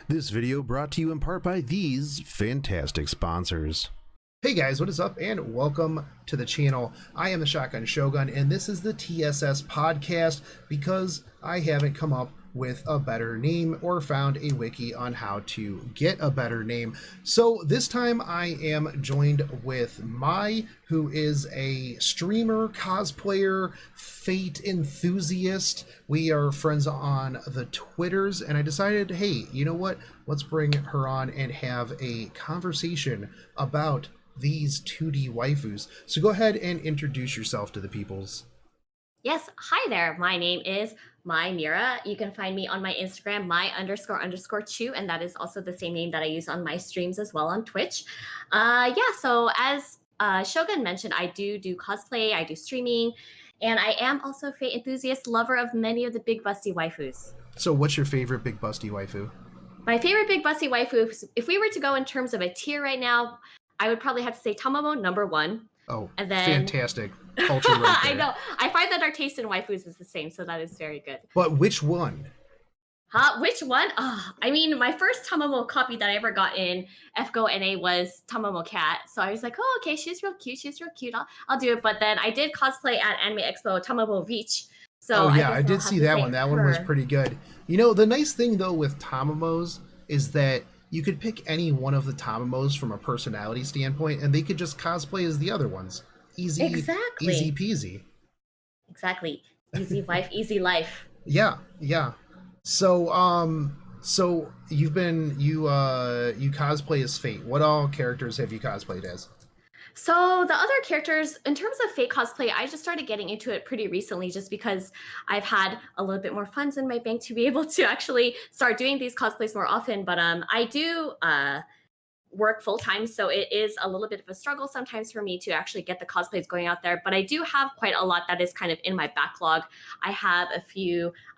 This video brought to you in part by these fantastic sponsors. Hey guys, what is up and welcome to the channel. I am the Shotgun Shogun and this is the TSS Podcast because I haven't come up with a better name or found a wiki on how to get a better name. So this time I am joined with Mai, who is a streamer, cosplayer, Fate enthusiast. We are friends on the Twitters and I decided, hey, you know what? Let's bring her on and have a conversation about these 2D waifus. So go ahead and introduce yourself to the peoples. Yes, hi there. My name is Mai Mira. You can find me on my Instagram, Mai__Chu, and that is also the same name that I use on my streams as well on Twitch. So as Shogun mentioned, I do cosplay, I do streaming, and I am also a Fate enthusiast, lover of many of the big busty waifus. So what's your favorite big busty waifu? My favorite big busty waifu, if we were to go in terms of a tier right now, I would probably have to say Tamamo #1. Oh, and then... fantastic. Culture right there. I know. I find that our taste in waifus is the same, so that is very good. But which one? Which one? I mean, my first Tamamo copy that I ever got in FGO NA was Tamamo Cat. So I was like, oh, okay, she's real cute. I'll do it. But then I did cosplay at Anime Expo Tamamo Beach. So I did see that one. That one was pretty good. You know, the nice thing, though, with Tamamos is that you could pick any one of the Tamamos from a personality standpoint, and they could just cosplay as the other ones. Easy peasy. Exactly. Easy wife, easy life. Yeah. So, so you cosplay as Fate. What all characters have you cosplayed as? So the other characters, in terms of Fate cosplay, I just started getting into it pretty recently just because I've had a little bit more funds in my bank to be able to actually start doing these cosplays more often. But I do work full-time, so it is a little bit of a struggle sometimes for me to actually get the cosplays going out there. But I do have quite a lot that is kind of in my backlog. I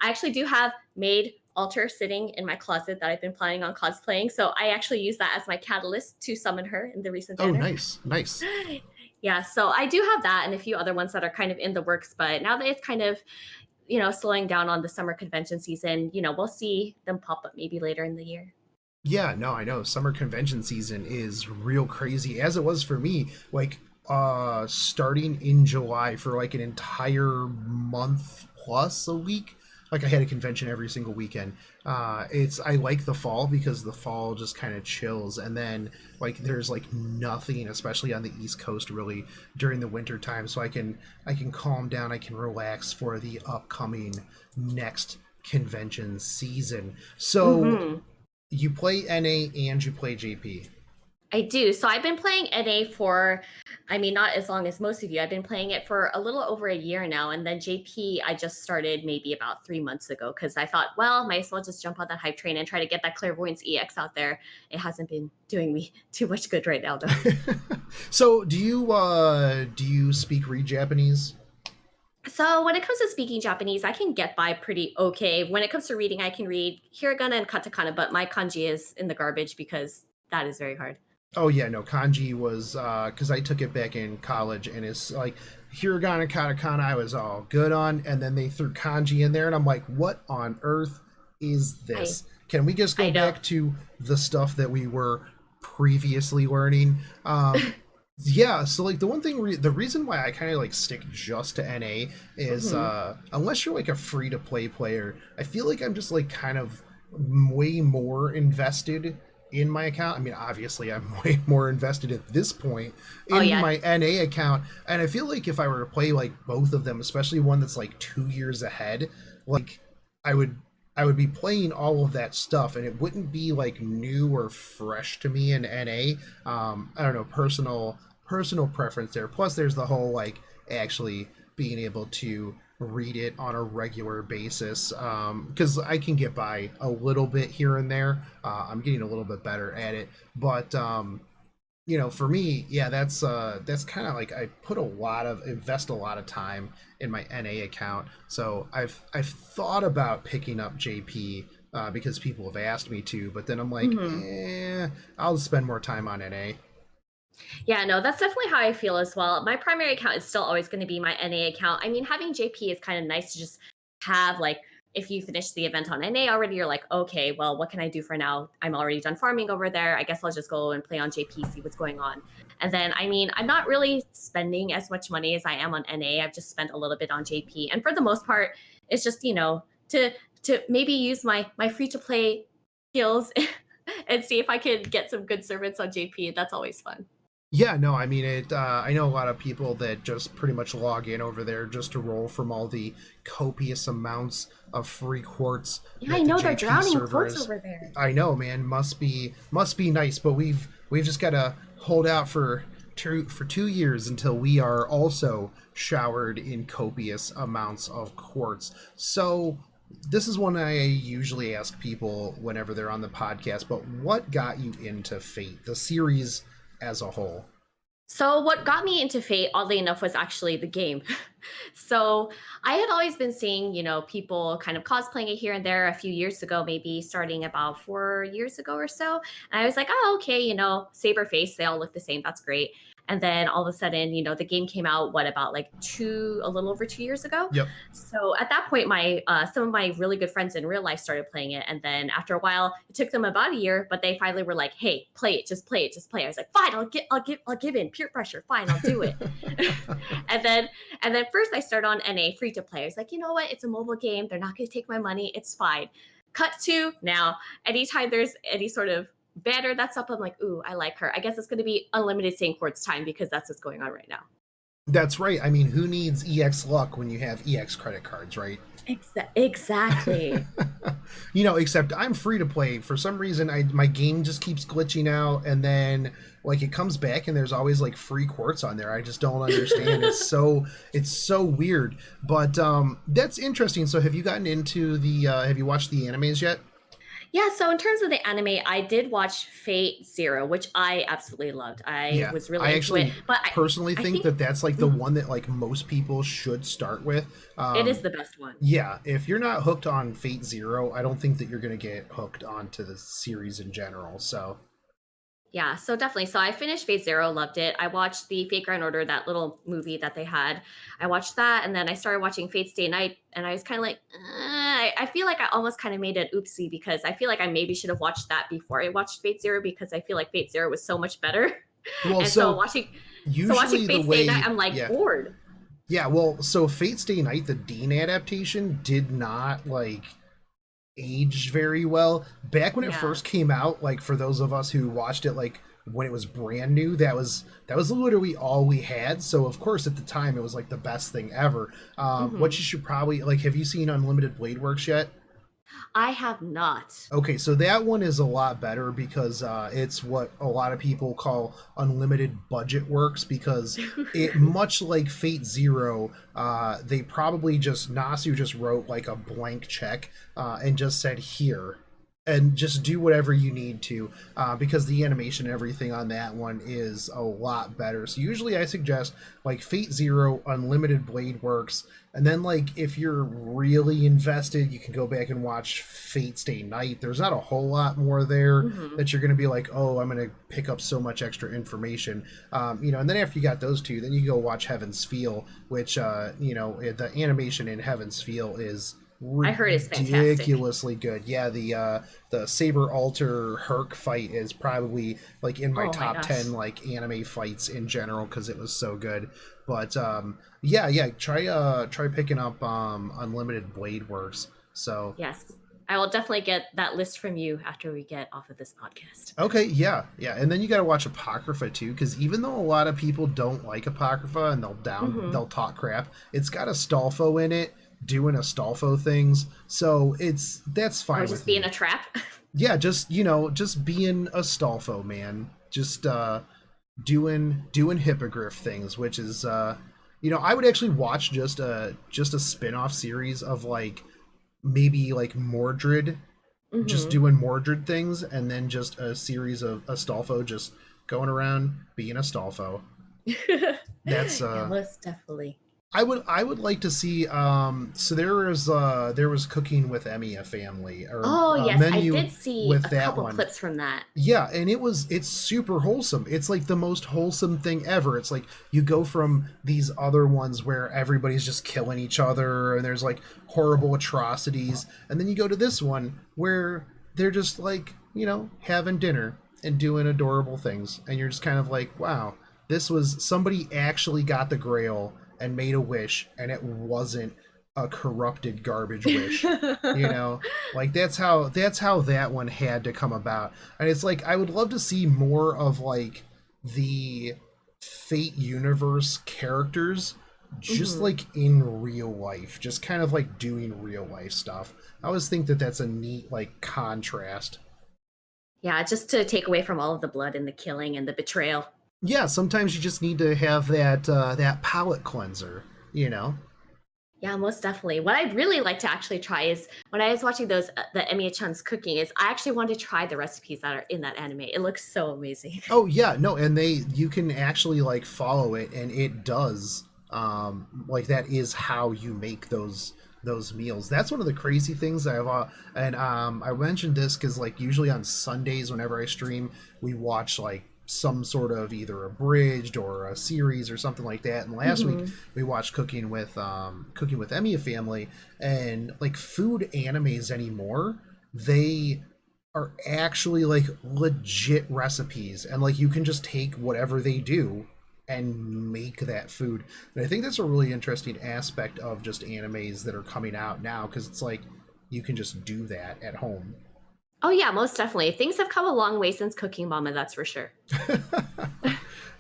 actually do have Maid altar sitting in my closet that I've been planning on cosplaying. So I actually use that as my catalyst to summon her in the recent banner. Oh, nice. Yeah, so I do have that and a few other ones that are kind of in the works. But now that it's kind of, slowing down on the summer convention season, we'll see them pop up maybe later in the year. Yeah, no, I know. Summer convention season is real crazy, as it was for me. Like, starting in July for like an entire month plus a week. Like I had a convention every single weekend. I like the fall because the fall just kind of chills, and then like there's like nothing, especially on the East Coast, really during the winter time. So I can calm down, I can relax for the upcoming next convention season. So you play NA and you play JP. I do. So I've been playing NA for, not as long as most of you. I've been playing it for a little over a year now. And then JP, I just started maybe about 3 months ago because I thought, well, might as well just jump on that hype train and try to get that Clairvoyance EX out there. It hasn't been doing me too much good right now, though. So do you speak read Japanese? So when it comes to speaking Japanese, I can get by pretty okay. When it comes to reading, I can read hiragana and katakana, but my kanji is in the garbage because that is very hard. Oh yeah, no, kanji was because I took it back in college, and it's like hiragana, katakana I was all good on, and then they threw kanji in there, and I'm like, what on earth is this? Can we just go back to the stuff that we were previously learning? Yeah, so like the one thing, the reason why I kind of like stick just to NA is unless you're like a free to play player, I feel like I'm just like kind of way more invested in my account. I mean, obviously I'm way more invested at this point in my NA account, and I feel like if I were to play like both of them, especially one that's like 2 years ahead, like I would be playing all of that stuff and it wouldn't be like new or fresh to me in NA. I don't know, personal preference there. Plus there's the whole like actually being able to read it on a regular basis, because I can get by a little bit here and there. I'm getting a little bit better at it, but for me, yeah, that's kind of like I invest a lot of time in my NA account. So I've thought about picking up JP because people have asked me to, but then I'm like, I'll spend more time on NA. Yeah, no, that's definitely how I feel as well. My primary account is still always going to be my NA account. I mean, having JP is kind of nice to just have like if you finish the event on NA already, you're like, okay, well, what can I do for now? I'm already done farming over there. I guess I'll just go and play on JP, see what's going on. And then, I mean, I'm not really spending as much money as I am on NA. I've just spent a little bit on JP. And for the most part, it's just, to maybe use my free to play skills and see if I could get some good servants on JP. That's always fun. Yeah, no, I mean, I know a lot of people that just pretty much log in over there just to roll from all the copious amounts of free quartz. Yeah, I know they're drowning quartz over there. I know, man. Must be nice, but we've just got to hold out for 2 years until we are also showered in copious amounts of quartz. So this is one I usually ask people whenever they're on the podcast, but what got you into Fate, the series as a whole? So what got me into Fate, oddly enough, was actually the game. So I had always been seeing, people kind of cosplaying it here and there a few years ago, maybe starting about 4 years ago or so. And I was like, oh, okay, saber face, they all look the same. That's great. And then all of a sudden, the game came out, about like a little over 2 years ago. Yep. So at that point, some of my really good friends in real life started playing it. And then after a while, it took them about a year, but they finally were like, hey, play it, just play it, just play it. I was like, fine, I'll give in, peer pressure, fine, I'll do it. and then first I started on NA free to play. I was like, you know what? It's a mobile game. They're not going to take my money. It's fine. Cut to now, anytime there's any sort of banner that's up, I'm like, ooh, I like her. I guess it's going to be unlimited St. Quartz time because that's what's going on right now. That's right. I mean, who needs EX luck when you have EX credit cards, right? Exactly. Except I'm free to play. For some reason, my game just keeps glitching out, and then it comes back, and there's always free quartz on there. I just don't understand. It's so weird. But that's interesting. So have you gotten into have you watched the animes yet? Yeah, so in terms of the anime, I did watch Fate Zero, which I absolutely loved. I was really into it. But I personally think that's the one that most people should start with. It is the best one. Yeah, if you're not hooked on Fate Zero, I don't think that you're going to get hooked onto the series in general. So yeah, so definitely. So I finished Fate Zero, loved it. I watched the Fate Grand Order, that little movie that they had. I watched that, and then I started watching Fate Stay Night, and I was kind of like, I feel like I almost kind of made an oopsie because I feel like I maybe should have watched that before I watched Fate Zero because I feel like Fate Zero was so much better. Well, and so watching Fate Stay Night, I'm bored. Yeah, well, so Fate Stay Night, the Dean adaptation, did not aged very well. Back when it first came out, for those of us who watched it when it was brand new, that was literally all we had. So of course at the time it was the best thing ever. What you should probably have you seen Unlimited Blade Works yet? I have not. Okay, so that one is a lot better because it's what a lot of people call unlimited budget works because it, much like Fate Zero, they probably Nasu just wrote a blank check and just said here. And just do whatever you need to because the animation and everything on that one is a lot better. So usually I suggest Fate Zero, Unlimited Blade Works, and then if you're really invested, you can go back and watch Fate Stay Night. There's not a whole lot more there that you're going to be oh, I'm going to pick up so much extra information. And then after you got those two, then you go watch Heaven's Feel, which, the animation in Heaven's Feel is I heard it's ridiculously good. Yeah, the Saber Alter Herc fight is probably in my top 10 anime fights in general because it was so good. But try picking up Unlimited Blade Works. So yes, I will definitely get that list from you after we get off of this podcast. Okay, yeah, and then you got to watch Apocrypha too, because even though a lot of people don't like Apocrypha and they'll talk crap, it's got Astolfo in it doing Astolfo things, so that's fine. Or just being a trap. Yeah, just being Astolfo, man. Just doing hippogriff things, which is I would actually watch just a spin-off series of maybe Mordred, just doing Mordred things, and then just a series of Astolfo just going around being Astolfo. That's yeah, most definitely. I would like to see so there was Cooking with Emiya Family, or Oh yes, I menu did see with a that couple one. clips from that. Yeah, and it's super wholesome. It's like the most wholesome thing ever. It's like you go from these other ones where everybody's just killing each other and there's like horrible atrocities, and then you go to this one where they're just like, having dinner and doing adorable things, and you're just kind of like, wow, this was somebody actually got the grail and made a wish, and it wasn't a corrupted garbage wish. Like that's how that one had to come about. And it's like I would love to see more of like the Fate universe characters just like in real life, just kind of like doing real life stuff. I always think that that's a neat like contrast. Yeah, just to take away from all of the blood and the killing and the betrayal. Yeah, sometimes you just need to have that palate cleanser, Yeah, most definitely. What I'd really like to actually try is when I was watching those the Emiya-chan's cooking is I actually want to try the recipes that are in that anime. It looks so amazing. Oh yeah, no, and you can actually like follow it, and it does like that is how you make those meals. That's one of the crazy things I mentioned this because like usually on Sundays whenever I stream, we watch like some sort of either abridged or a series or something like that. And last week we watched Cooking with Emiya Family, and like food animes anymore, they are actually like legit recipes, and like you can just take whatever they do and make that food. And I think that's a really interesting aspect of just animes that are coming out now, because it's like you can just do that at home. Oh yeah, most definitely. Things have come a long way since Cooking Mama, that's for sure.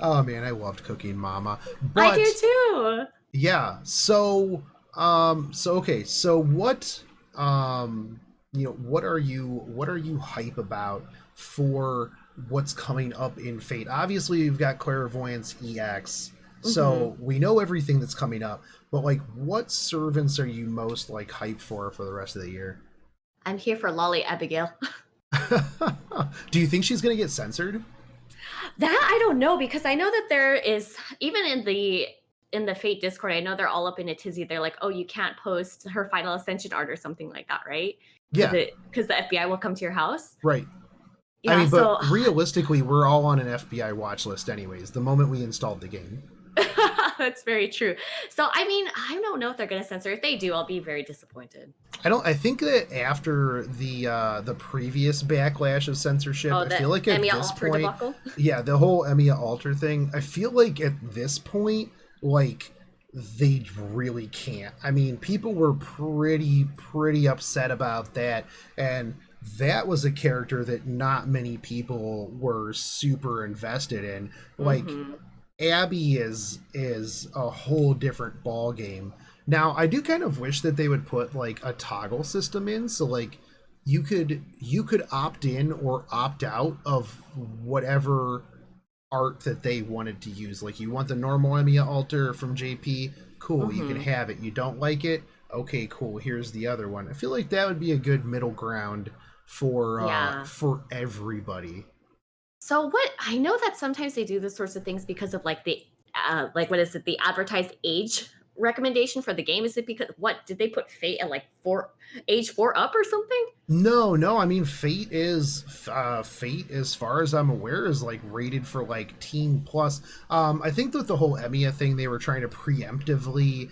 Oh man, I loved Cooking Mama. But, I do too. Yeah. So okay. So what what are you hype about for what's coming up in Fate? Obviously, you've got Clairvoyance EX. So we know everything that's coming up, but like what servants are you most like hyped for the rest of the year? I'm here for Lolly Abigail. Do you think she's going to get censored? That I don't know, because I know that there is, even in the Fate Discord, I know they're all up in a tizzy. They're like, oh, you can't post her final ascension art or something like that, right? Yeah. Because the FBI will come to your house. Right. Yeah, I mean, but realistically, we're all on an FBI watch list anyways, the moment we installed the game. That's very true. So, I mean, I don't know if they're going to censor. If they do, I'll be very disappointed. I think that after the previous backlash of censorship, I feel like at Emiya this Alter point, debacle? yeah, the whole Emiya Alter thing, I feel like at this point, like they really can't. I mean, people were pretty upset about that, and that was a character that not many people were super invested in. Like Abby is a whole different ball game. Now, I do kind of wish that they would put like a toggle system in, so like you could opt in or opt out of whatever art that they wanted to use. Like you want the normal Emiya Alter from JP, cool, you can have it. You don't like it, okay, cool, here's the other one. I feel like that would be a good middle ground for everybody. So what I know that sometimes they do this sorts of things because of like the what is it, the advertised age recommendation for the game? Is it because what did they put Fate at like age 4 up or something? No, I mean Fate is as far as I'm aware is like rated for like teen plus. I think that the whole Emiya thing, they were trying to preemptively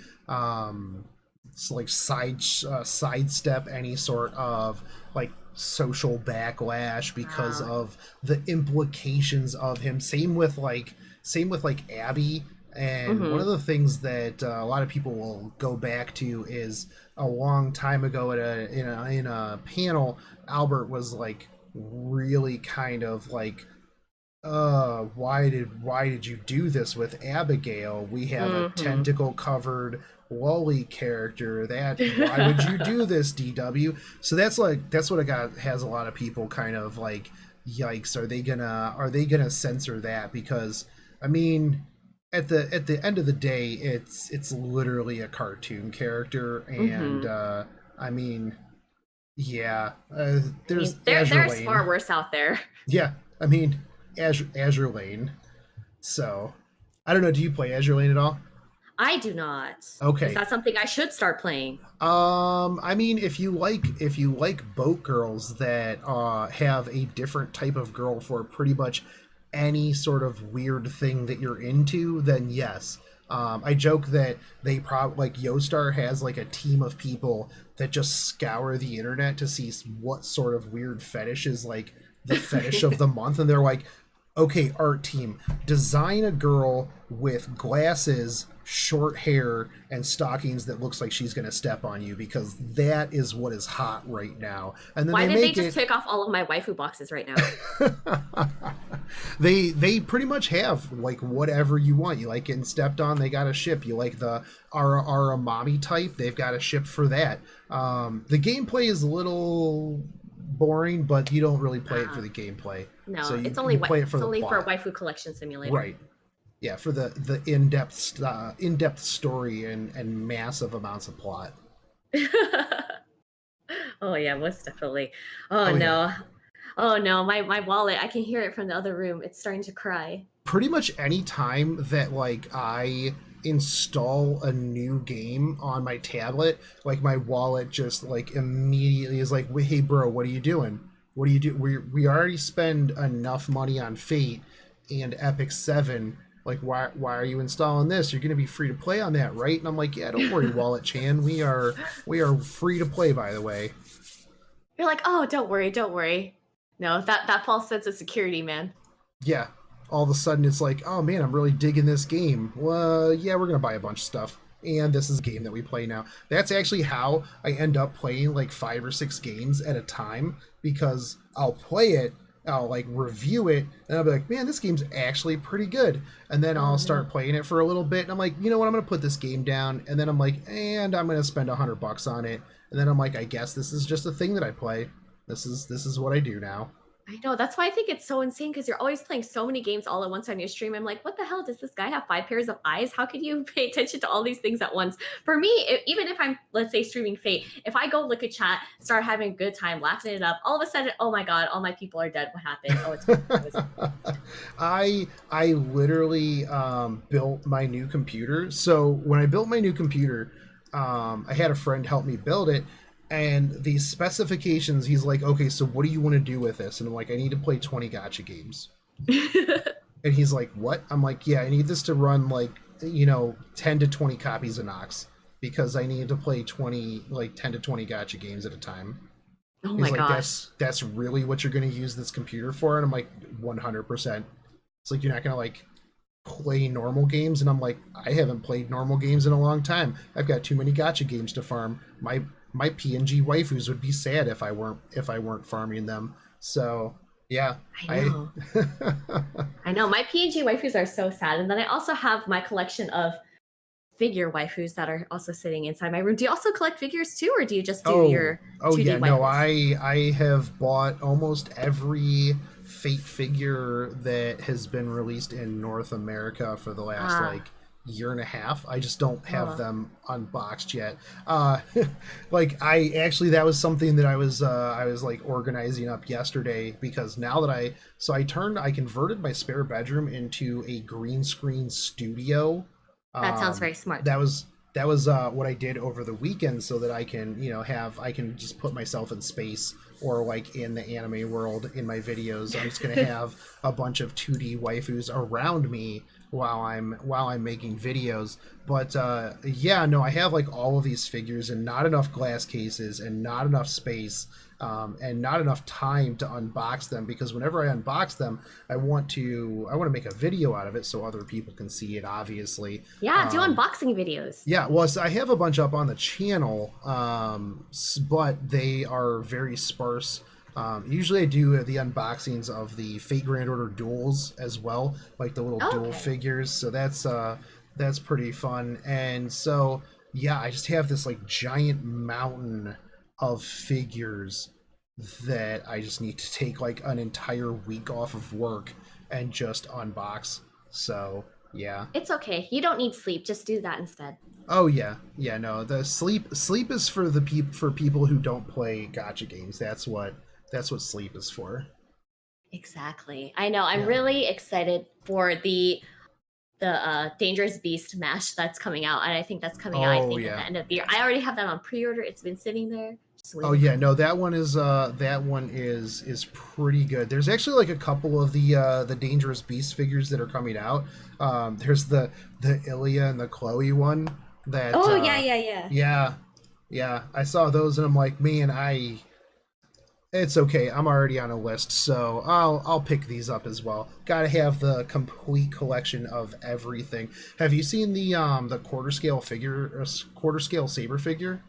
like sidestep any sort of like social backlash because of the implications of him. Same with like Abby. And one of the things that a lot of people will go back to is a long time ago in a panel, Albert was like really kind of like, why did you do this with Abigail? We have a tentacle covered lolly character. Why would you do this, DW? So that's what it has a lot of people kind of like, yikes, are they gonna censor that? Because I mean, at the end of the day, it's literally a cartoon character, and I mean, yeah, there's far worse out there. Yeah, I mean, Azure Lane. So I don't know, do you play Azure Lane at all? I do not. Okay. Is that something I should start playing? I mean, if you like boat girls that have a different type of girl for pretty much any sort of weird thing that you're into, then yes. I joke that they like Yostar has like a team of people that just scour the internet to see what sort of weird fetish is like the fetish of the month, and they're like, okay, art team, design a girl with glasses, short hair, and stockings that looks like she's going to step on you, because that is what is hot right now. And then Why did they just take off all of my waifu boxes right now? They pretty much have like whatever you want. You like getting stepped on, they got a ship. You like the Aramami type, they've got a ship for that. The gameplay is a little boring, but you don't really play it for the gameplay. No, so it's only play it for it's only for plot. waifu collection simulator. Right. Yeah, for the in-depth story and massive amounts of plot. Oh yeah, most definitely. Oh no. Yeah. Oh no, my wallet, I can hear it from the other room. It's starting to cry. Pretty much any time that like I install a new game on my tablet, like my wallet just like immediately is like, hey bro, what are you doing? What do you do? We already spend enough money on Fate and Epic 7. Like, why are you installing this? You're gonna be free to play on that, right? And I'm like, yeah, don't worry, Wallet Chan. We are free to play, by the way. You're like, oh, don't worry. No, that false sense of security, man. Yeah. All of a sudden it's like, oh man, I'm really digging this game. Well, yeah, we're gonna buy a bunch of stuff. And this is a game that we play now. That's actually how I end up playing like 5 or 6 games at a time, because I'll play it, I'll like review it, and I'll be like, man, this game's actually pretty good. And then I'll start playing it for a little bit, and I'm like, you know what, I'm gonna put this game down. And then I'm like, and I'm gonna spend $100 on it. And then I'm like, I guess this is just a thing that I play. This is what I do now. I know, that's why I think it's so insane, because you're always playing so many games all at once on your stream. I'm like, what the hell, does this guy have 5 pairs of eyes? How could you pay attention to all these things at once? For me, even if I'm, let's say, streaming Fate, if I go look at chat, start having a good time, laughing it up, all of a sudden, oh my god, all my people are dead. What happened? Oh, it's I literally built my new computer. So when I built my new computer, I had a friend help me build it. And these specifications, he's like, okay, so what do you want to do with this? And I'm like, I need to play 20 gacha games. And he's like, what? I'm like, yeah, I need this to run like, 10 to 20 copies of Nox, because I need to play 10 to 20 gacha games at a time. Oh He's my like, gosh. that's really what you're going to use this computer for? And I'm like, 100%. It's like, you're not going to like play normal games? And I'm like, I haven't played normal games in a long time. I've got too many gacha games to farm. My PNG waifus would be sad if I weren't farming them. So yeah, I know. I know, my PNG waifus are so sad. And then I also have my collection of figure waifus that are also sitting inside my room. Do you also collect figures too, or do you just do your 2D yeah, waifus? no, I have bought almost every Fate figure that has been released in North America for the last like year and a half. I just don't have them unboxed yet. Like that was something that I was like organizing up yesterday, because now that I converted my spare bedroom into a green screen studio. That sounds very smart. That was what I did over the weekend, so that I can I can just put myself in space, or like in the anime world in my videos. I'm just gonna have a bunch of 2D waifus around me while I'm making videos. But yeah, no, I have like all of these figures, and not enough glass cases, and not enough space, and not enough time to unbox them, because whenever I unbox them, I want to make a video out of it so other people can see it, obviously. Yeah, do unboxing videos. Yeah, well, so I have a bunch up on the channel, but they are very sparse. Usually I do the unboxings of the Fate Grand Order duels as well, like the little duel figures. So that's pretty fun. And so, yeah, I just have this like giant mountain of figures that I just need to take like an entire week off of work and just unbox. So, yeah. It's okay. You don't need sleep. Just do that instead. Oh yeah. Yeah, no. The sleep is for people who don't play gacha games. That's what sleep is for. Exactly. I know. I'm really excited for the Dangerous Beast mash that's coming out, and I think that's coming out, I think, at the end of the year. I already have that on pre-order. It's been sitting there. Oh yeah, no, that one is pretty good. There's actually like a couple of the Dangerous Beast figures that are coming out. There's the Emiya and the Chloe one that yeah, I saw those and I'm like, man, it's okay. I'm already on a list, so I'll pick these up as well. Gotta have the complete collection of everything. Have you seen the quarter scale saber figure?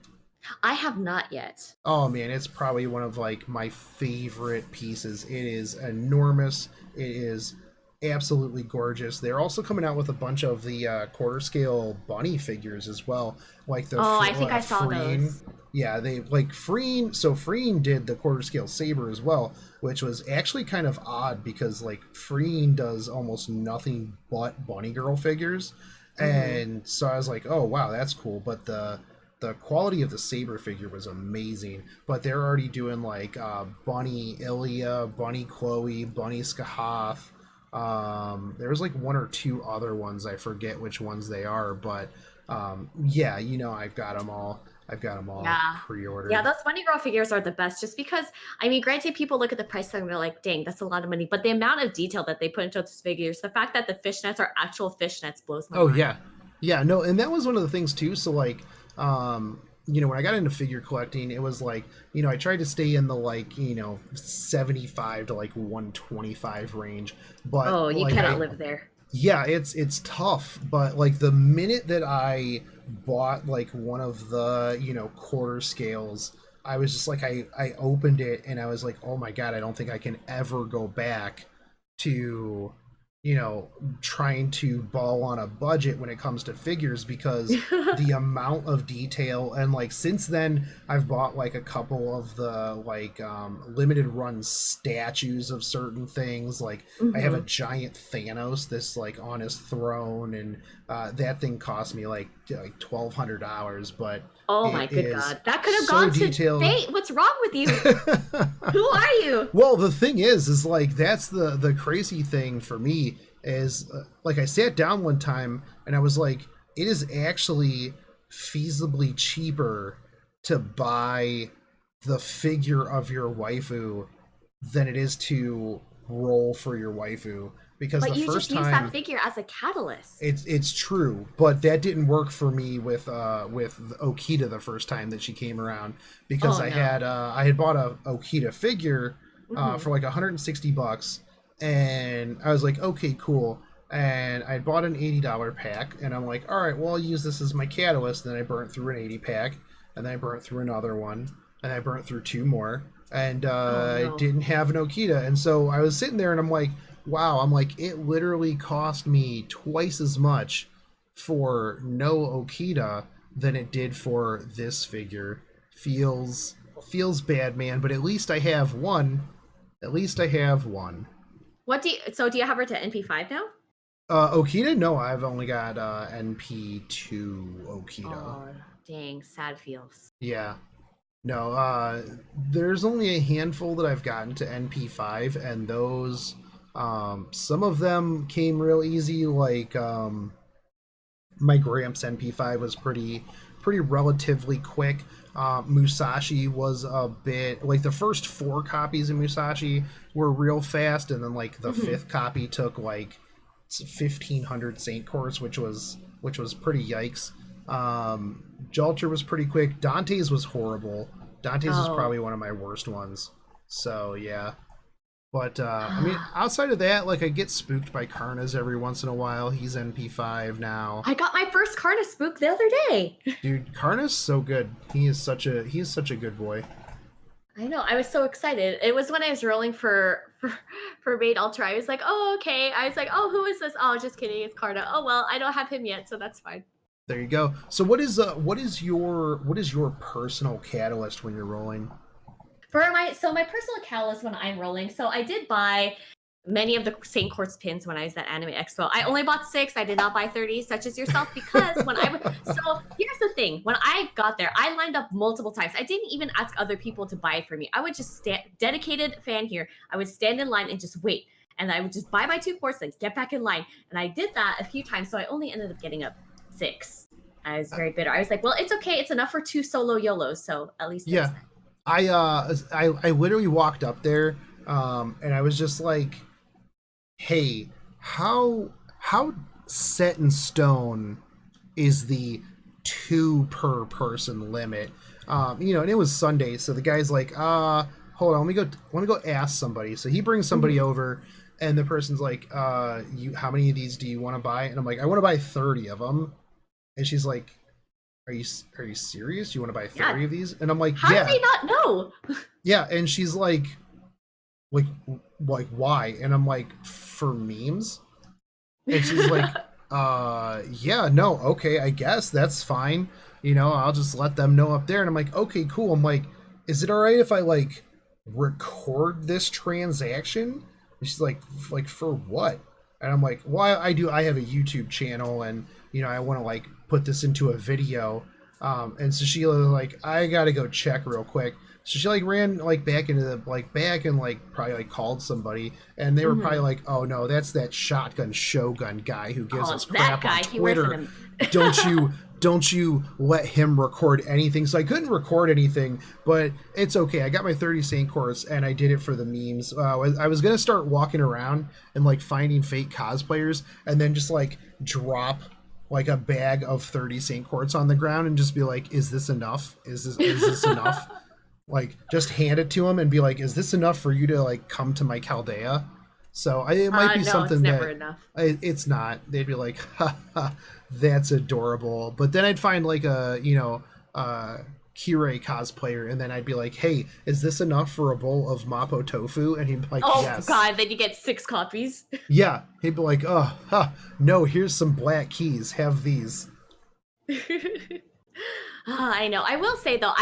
I have not yet. Oh man, it's probably one of like my favorite pieces. It is enormous. It is absolutely gorgeous. They're also coming out with a bunch of the quarter scale bunny figures as well, like the I think I saw those. Yeah, they like Freen. So Freen did the quarter scale saber as well, which was actually kind of odd because like Freen does almost nothing but bunny girl figures, and so I was like, oh wow, that's cool. But the quality of the saber figure was amazing. But they're already doing like Bunny Emiya, Bunny Chloe, Bunny Skahath. There was like one or two other ones. I forget which ones they are, but yeah, you know, I've got them all pre-ordered. Yeah, those Bunny Girl figures are the best just because, I mean, granted, people look at the price tag and they're like, dang, that's a lot of money. But the amount of detail that they put into those figures, the fact that the fishnets are actual fishnets blows my mind. Oh, yeah. Yeah, no, and that was one of the things too. So like, you know, when I got into figure collecting, it was like, you know, I tried to stay in the like, you know, 75 to like 125 range. But you cannot live there. Yeah, it's tough, but like the minute that I bought like one of the, you know, quarter scales, I was just like, I opened it and I was like, oh my god, I don't think I can ever go back to, you know, trying to ball on a budget when it comes to figures, because the amount of detail. And like since then I've bought like a couple of the like limited run statues of certain things. Like I have a giant Thanos this like on his throne, and that thing cost me like $1,200, but oh my good god, that could have gone to fate. What's wrong with you? Who are you? Well, the thing is like that's the crazy thing for me is like I sat down one time and I was like, it is actually feasibly cheaper to buy the figure of your waifu than it is to roll for your waifu, because but the you first just time use that figure as a catalyst. It's true, but that didn't work for me with Okita the first time that she came around, because I had bought a Okita figure for like $160, and I was like, okay, cool. And I bought an $80 pack, and I'm like, all right, well, I'll use this as my catalyst. And then I burnt through an 80 pack, and then I burnt through another one, and I burnt through two more, and I didn't have an Okita. And so I was sitting there, and I'm like, wow, I'm like, it literally cost me twice as much for no Okita than it did for this figure. Feels bad, man, but at least I have one. What do you have her to NP5 now? Okita? No, I've only got NP2 Okita. Oh, dang, sad feels. Yeah. No, there's only a handful that I've gotten to NP5, and those, some of them came real easy, like, my Gramps NP5 was pretty relatively quick. Musashi was a bit, like the first 4 copies of Musashi were real fast, and then like the 5th copy took like 1,500 Saint Course, which was pretty yikes. Jalter was pretty quick. Dante's was horrible. Dante's was probably one of my worst ones. So yeah. But I mean, outside of that, like I get spooked by Karnas every once in a while. He's NP5 now. I got my first Karna spook the other day. Dude, Karna's so good. He's such a good boy. I know. I was so excited. It was when I was rolling for Maid Ultra. I was like, oh, okay. I was like, oh, who is this? Oh, just kidding. It's Karna. Oh well, I don't have him yet, so that's fine. There you go. So what is your personal catalyst when you're rolling? My personal catalyst when I'm rolling. So I did buy many of the St. Courts pins when I was at Anime Expo. I only bought 6. I did not buy 30, such as yourself, because so here's the thing. When I got there, I lined up multiple times. I didn't even ask other people to buy it for me. I would just dedicated fan here. I would stand in line and just wait. And I would just buy my 2 quartz and get back in line. And I did that a few times, so I only ended up getting up 6. I was very bitter. I was like, well, it's okay. It's enough for 2 solo YOLOs, so at least there's that. I literally walked up there, and I was just like, hey, how set in stone is the 2 per person limit? And it was Sunday, so the guy's like, hold on, let me go ask somebody. So he brings somebody over, and the person's like, how many of these do you want to buy? And I'm like, I want to buy 30 of them. And she's like, are you serious? You want to buy 30 of these? And I'm like, how do they not know? Yeah, and she's like why? And I'm like, for memes? And she's like, yeah, no, okay, I guess that's fine. I'll just let them know up there. And I'm like, okay, cool. I'm like, is it all right if I like record this transaction? And she's like for what? And I'm like, well, I have a YouTube channel, and I want to like put this into a video. And so she was like, I gotta go check real quick. So she like ran like back into the back and like probably like called somebody, and they were probably like, oh no, that's that Shotgun Shogun guy who gives us crap on Twitter. Don't you let him record anything. So I couldn't record anything, but it's okay. I got my 30 Saint Quartz, and I did it for the memes. I was gonna start walking around and like finding fake cosplayers, and then just like drop like a bag of 30 Saint Quartz on the ground and just be like, is this enough? Is this enough? Like, just hand it to him and be like, is this enough for you to like come to my Chaldea? So it might be something it's never enough. It's not. They'd be like, ha, ha, that's adorable. But then I'd find like a Kirei cosplayer, and then I'd be like, hey, is this enough for a bowl of Mapo tofu? And he'd be like, yes. Oh god, then you get 6 copies. Yeah, he'd be like, no, here's some black keys, have these. I know. I will say though,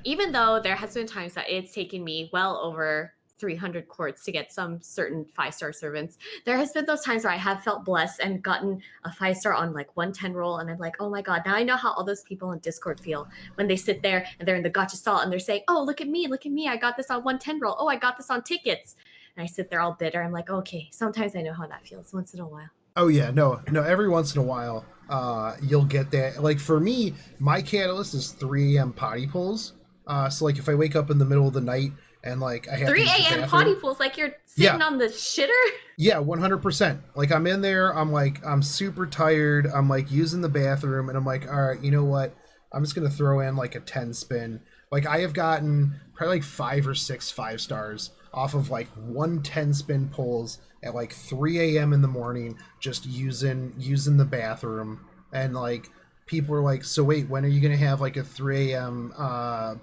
even though there has been times that it's taken me well over 300 quartz to get some certain 5-star servants, there has been those times where I have felt blessed and gotten a 5-star on like 110 roll, and I'm like, oh my god, now I know how all those people in Discord feel when they sit there and they're in the gacha stall and they're saying, oh, look at me, I got this on 110 roll, oh, I got this on tickets, and I sit there all bitter. I'm like, okay, sometimes I know how that feels once in a while. Oh yeah, no, every once in a while you'll get that. Like for me, my catalyst is 3 a.m. potty pulls. So like if I wake up in the middle of the night and like I have 3 a.m. potty pulls, like you're sitting on the shitter? Yeah, 100%. Like I'm in there, I'm super tired, I'm like using the bathroom, and I'm like, all right, you know what? I'm just gonna throw in like a 10 spin. Like I have gotten probably like 5 or 6 5-stars off of like 110 spin pulls at like 3 a.m. in the morning, just using the bathroom. And like people are like, so wait, when are you gonna have like a 3 a.m.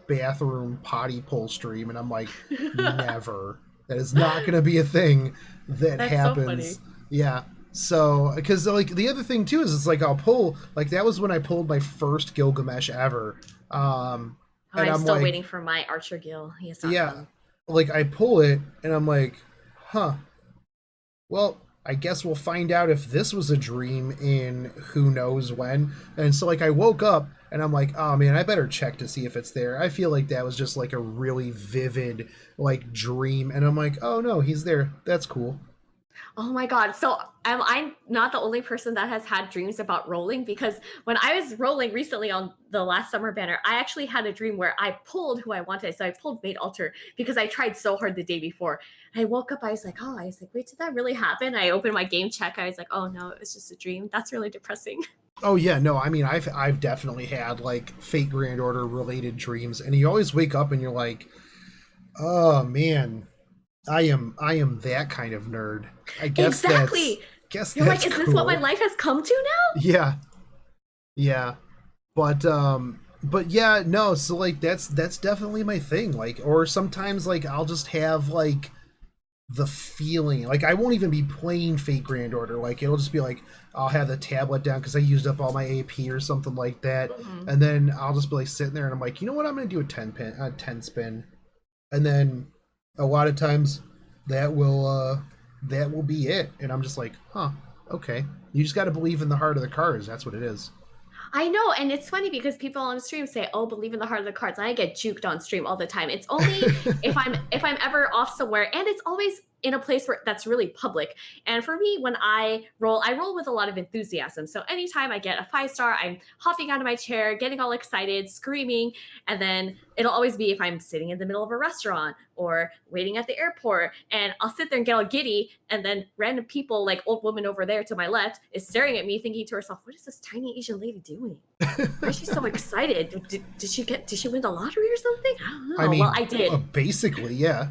Bathroom potty pull stream? And I'm like, never. That is not gonna be a thing that happens. So funny. Yeah. So, because like the other thing too is it's like I'll pull, like that was when I pulled my first Gilgamesh ever. I'm still like, waiting for my Archer Gil. Yeah. Like I pull it and I'm like, huh. Well, I guess we'll find out if this was a dream in who knows when. And so like I woke up and I'm like, oh man, I better check to see if it's there. I feel like that was just like a really vivid like dream. And I'm like, oh no, he's there. That's cool. Oh my god. So I'm not the only person that has had dreams about rolling, because when I was rolling recently on the last summer banner, I actually had a dream where I pulled who I wanted. So I pulled Mate Alter because I tried so hard the day before. I woke up, I was like, wait, did that really happen? I opened my game check. I was like, oh no, it was just a dream. That's really depressing. Oh yeah, no, I mean, I've definitely had like Fate Grand Order related dreams, and you always wake up and you're like, oh man, I am that kind of nerd. I guess exactly. You're like, is this what my life has come to now? Yeah. But yeah, no. So like, that's definitely my thing. Like, or sometimes like I'll just have like the feeling, like I won't even be playing Fate Grand Order. Like it'll just be like I'll have the tablet down because I used up all my AP or something like that, and then I'll just be like sitting there and I'm like, you know what, I'm gonna do a 10 spin, and then a lot of times that will be it, and I'm just like, huh, okay. You just got to believe in the heart of the cards. That's what it is. I know, and it's funny because people on stream say, "Oh, believe in the heart of the cards," and I get juked on stream all the time. It's only if I'm ever off somewhere, and it's always in a place where that's really public. And for me, when I roll with a lot of enthusiasm. So anytime I get a 5-star, I'm hopping out of my chair, getting all excited, screaming. And then it'll always be if I'm sitting in the middle of a restaurant or waiting at the airport, and I'll sit there and get all giddy. And then random people, like old woman over there to my left, is staring at me thinking to herself, what is this tiny Asian lady doing? Why is she so excited? Did she win the lottery or something? I don't know. I mean, well, I did. Basically, yeah.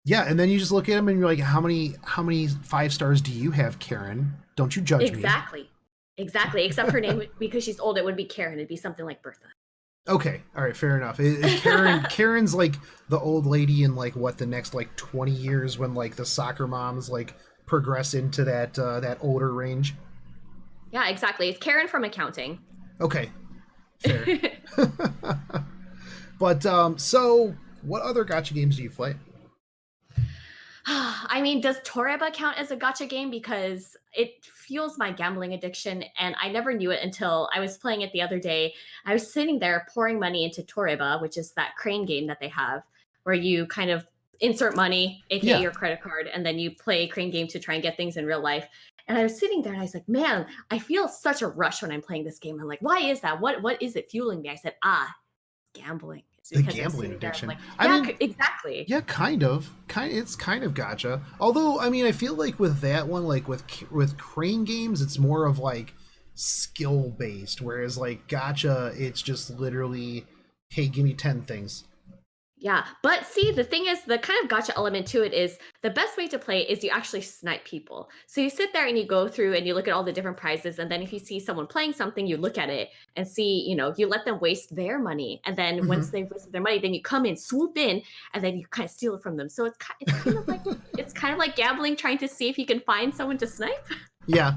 Yeah, and then you just look at them and you're like, how many 5 stars do you have, Karen? Don't you judge me. Exactly. Except her name, because she's old, it wouldn't be Karen. It'd be something like Bertha. Okay, all right, fair enough. Karen's like the old lady in like what, the next like 20 years when like the soccer moms like progress into that older range. Yeah, exactly. It's Karen from accounting. Okay, fair. But so what other gacha games do you play? I mean, does Toreba count as a gacha game? Because it fuels my gambling addiction, and I never knew it until I was playing it the other day. I was sitting there pouring money into Toreba, which is that crane game that they have, where you kind of insert money, aka your credit card, and then you play a crane game to try and get things in real life. And I was sitting there and I was like, man, I feel such a rush when I'm playing this game. I'm like, why is that? What is it fueling me? I said, gambling. The gambling addiction. Like, I mean, exactly. Yeah, kind of. It's kind of gacha. Although, I mean, I feel like with that one, like with crane games, it's more of like skill based, whereas like gacha, it's just literally, hey, give me 10 things. Yeah, but see, the thing is, the kind of gacha element to it is the best way to play is you actually snipe people. So you sit there and you go through and you look at all the different prizes, and then if you see someone playing something, you look at it and see, you let them waste their money, and then once they've wasted their money, then you come in, swoop in, and then you kind of steal it from them. So it's kind of like gambling, trying to see if you can find someone to snipe. Yeah.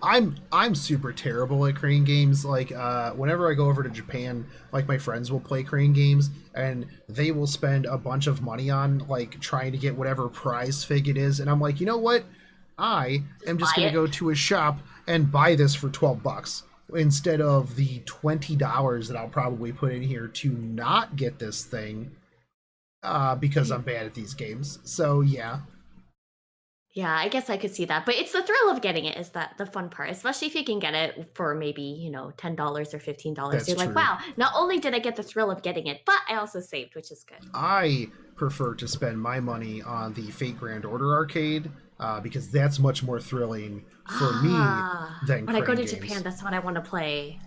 I'm super terrible at crane games. Like whenever I go over to Japan, like my friends will play crane games and they will spend a bunch of money on like trying to get whatever prize fig it is, and I'm like, you know what? I am just going to go to a shop and buy this for $12 instead of the $20 that I'll probably put in here to not get this thing because I'm bad at these games. So yeah. Yeah, I guess I could see that. But it's the thrill of getting it is that the fun part, especially if you can get it for maybe, $10 or $15. That's You're true. like, wow, not only did I get the thrill of getting it, but I also saved, which is good. I prefer to spend my money on the Fate Grand Order arcade because that's much more thrilling for me than when I go to games. Japan, that's what I want to play.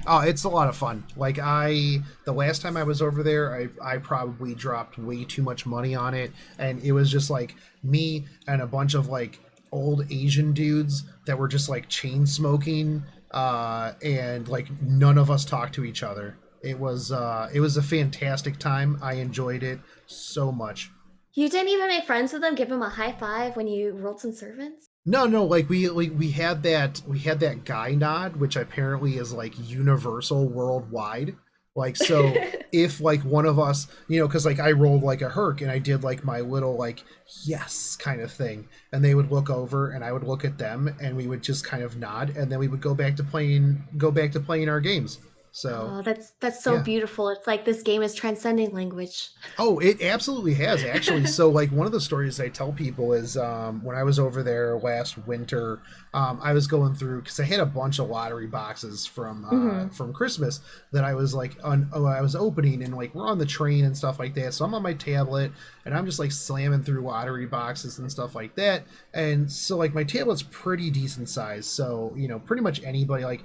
Oh, it's a lot of fun. Like the last time I was over there, I probably dropped way too much money on it, and it was just like me and a bunch of like old Asian dudes that were just like chain smoking, and like none of us talked to each other. It was a fantastic time. I enjoyed it so much. You didn't even make friends with them? Give them a high five when you rolled some servants? No, like we had that guy nod, which apparently is like universal worldwide. Like, so if like one of us, because like I rolled like a herc and I did like my little like yes kind of thing, and they would look over and I would look at them and we would just kind of nod, and then we would go back to playing our games. So that's so beautiful. It's like this game is transcending language. Oh, it absolutely has, actually. So like one of the stories I tell people is when I was over there last winter, I was going through, because I had a bunch of lottery boxes from Christmas that I was like I was opening, and like we're on the train and stuff like that. So I'm on my tablet and I'm just like slamming through lottery boxes and stuff like that. And so like my tablet's pretty decent size, so pretty much anybody like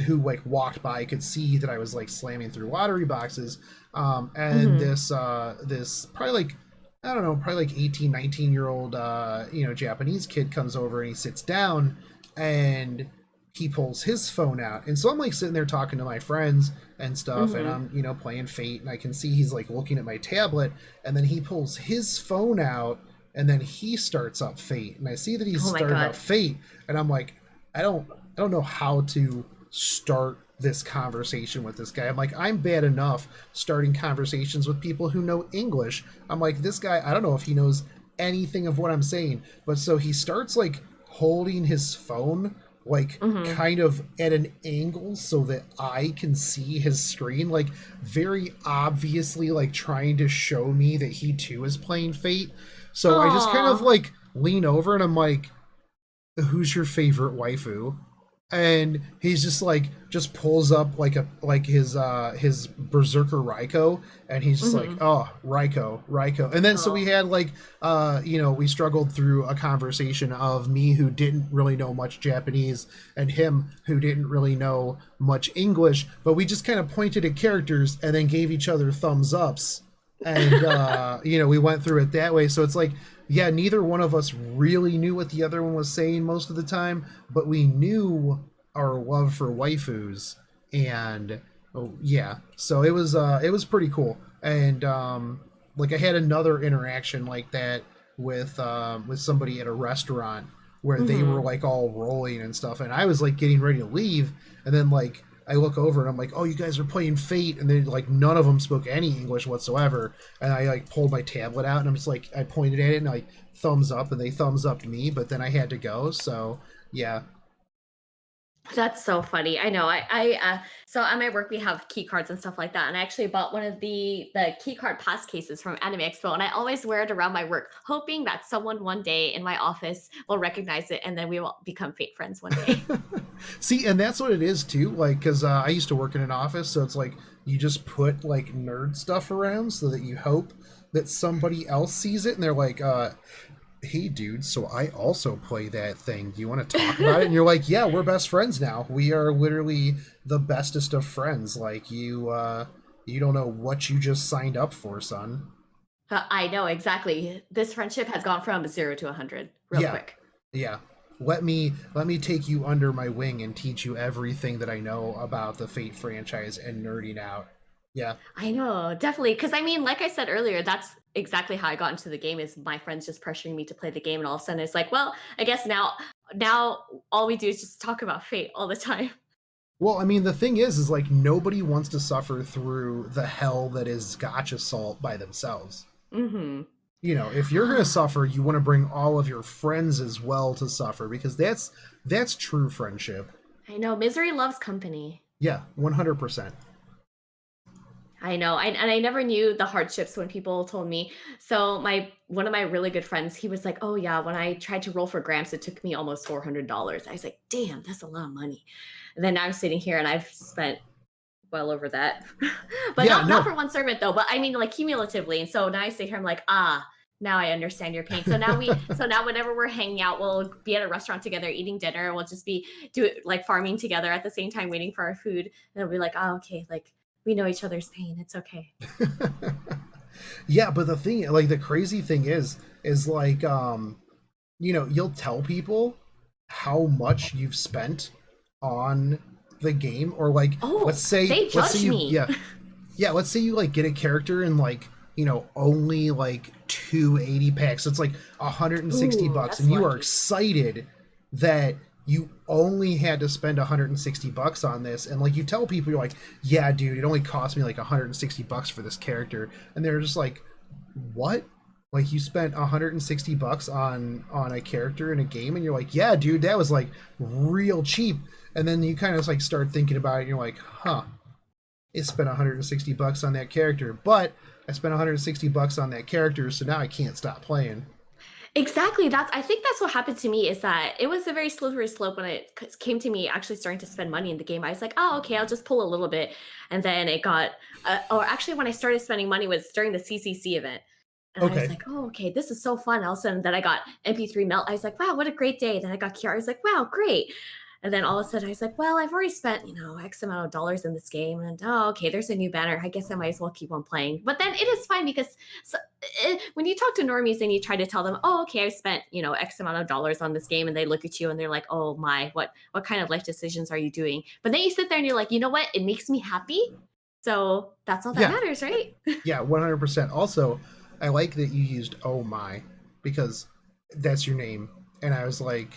who like walked by could see that I was like slamming through lottery boxes. And this probably like, I don't know, probably like 18, 19-year-old, Japanese kid comes over and he sits down and he pulls his phone out. And so I'm like sitting there talking to my friends and stuff, and I'm, playing Fate, and I can see he's like looking at my tablet, and then he pulls his phone out and then he starts up Fate. And I see that he's started up Fate, and I'm like, I don't know how to start this conversation with this guy. I'm like, I'm bad enough starting conversations with people who know English. I'm like, this guy, I don't know if he knows anything of what I'm saying. But so he starts like holding his phone like Mm-hmm. kind of at an angle so that I can see his screen, like very obviously like trying to show me that he too is playing Fate. So I just kind of Oh, like lean over and I'm like, who's your favorite waifu? And he's just like just pulls up like his berserker Raiko, and he's just like, mm-hmm. oh, Raiko. And then so we Oh, had like we struggled through a conversation of me who didn't really know much Japanese and him who didn't really know much English, but we just kind of pointed at characters and then gave each other thumbs ups, and we went through it that way. So it's like, yeah, neither one of us really knew what the other one was saying most of the time, but we knew our love for waifus, and oh yeah, so it was pretty cool. And like I had another interaction like that with somebody at a restaurant where they were mm-hmm. like all rolling and stuff, and I was like getting ready to leave, and then like I look over and I'm like, oh, you guys are playing Fate, and they like none of them spoke any English whatsoever, and I like pulled my tablet out and I'm just like I pointed at it and like thumbs up, and they thumbs upped me, but then I had to go, so yeah. That's so funny. I know. So at my work we have key cards and stuff like that, and I actually bought one of the key card pass cases from Anime Expo, and I always wear it around my work, hoping that someone one day in my office will recognize it, and then we will become Fate friends one day. See, and that's what it is too. Like, because I used to work in an office, so it's like you just put like nerd stuff around so that you hope that somebody else sees it, and they're like, "Hey, dude, so I also play that thing. Do you want to talk about it?" And you're like, "Yeah, we're best friends now. We are literally the bestest of friends. Like, you don't know what you just signed up for, son." I know exactly. This friendship has gone from 0 to 100 real Yeah, quick. yeah. Let me take you under my wing and teach you everything that I know about the Fate franchise and nerding out. Yeah. I know, definitely. Because I mean, like I said earlier, that's exactly how I got into the game. Is my friends just pressuring me to play the game, and all of a sudden it's like, well, I guess now all we do is just talk about Fate all the time. Well, I mean, the thing is like nobody wants to suffer through the hell that is Gacha Salt by themselves. Mm-hmm. If you're gonna suffer, you want to bring all of your friends as well to suffer, because that's true friendship. I know, misery loves company. Yeah, 100%. I know. And I never knew the hardships when people told me. So my one of my really good friends, he was like, "Oh yeah, when I tried to roll for Gramps, it took me almost $400." I was like, "Damn, that's a lot of money." And then I'm sitting here and I've spent well over that. But Yeah, not no. for one servant though, but I mean like cumulatively. And so now I sit here, I'm like, ah, now I understand your pain. So now whenever we're hanging out, we'll be at a restaurant together eating dinner. We'll just be do it like farming together at the same time, waiting for our food. And it'll be like, oh, okay, like we know each other's pain. It's okay. Yeah, but the thing, like the crazy thing is like you'll tell people how much you've spent on the game, or like Oh, they let's say judge you me. yeah, yeah, let's say you like get a character in like only like 280 packs. It's like 160 Ooh, bucks, that's and you are lucky. excited that you only had to spend 160 bucks on this, and like you tell people, you're like, yeah, dude, it only cost me like 160 bucks for this character, and they're just like, what? Like you spent 160 bucks on a character in a game, and you're like, yeah, dude, that was like real cheap. And then you kind of like start thinking about it, and you're like, huh, I spent 160 bucks on that character, but I spent 160 bucks on that character, so now I can't stop playing. Exactly. I think that's what happened to me is that it was a very slippery slope when it came to me actually starting to spend money in the game. I was like, oh, okay, I'll just pull a little bit. And then it got, or actually when I started spending money was during the CCC event. And I was Okay. like, oh, okay, this is so fun. All of a sudden, then I got MP3 Melt. I was like, wow, what a great day. Then I got Kiara. I was like, wow, great. And then all of a sudden, I was like, well, I've already spent, X amount of dollars in this game. And oh, okay, there's a new banner. I guess I might as well keep on playing. But then it is fine because so, when you talk to normies and you try to tell them, oh, okay, I spent, X amount of dollars on this game. And they look at you and they're like, oh my, what kind of life decisions are you doing? But then you sit there and you're like, you know what? It makes me happy. So that's all that Yeah, matters, right? yeah, 100%. Also, I like that you used "oh my" because that's your name, and I was like,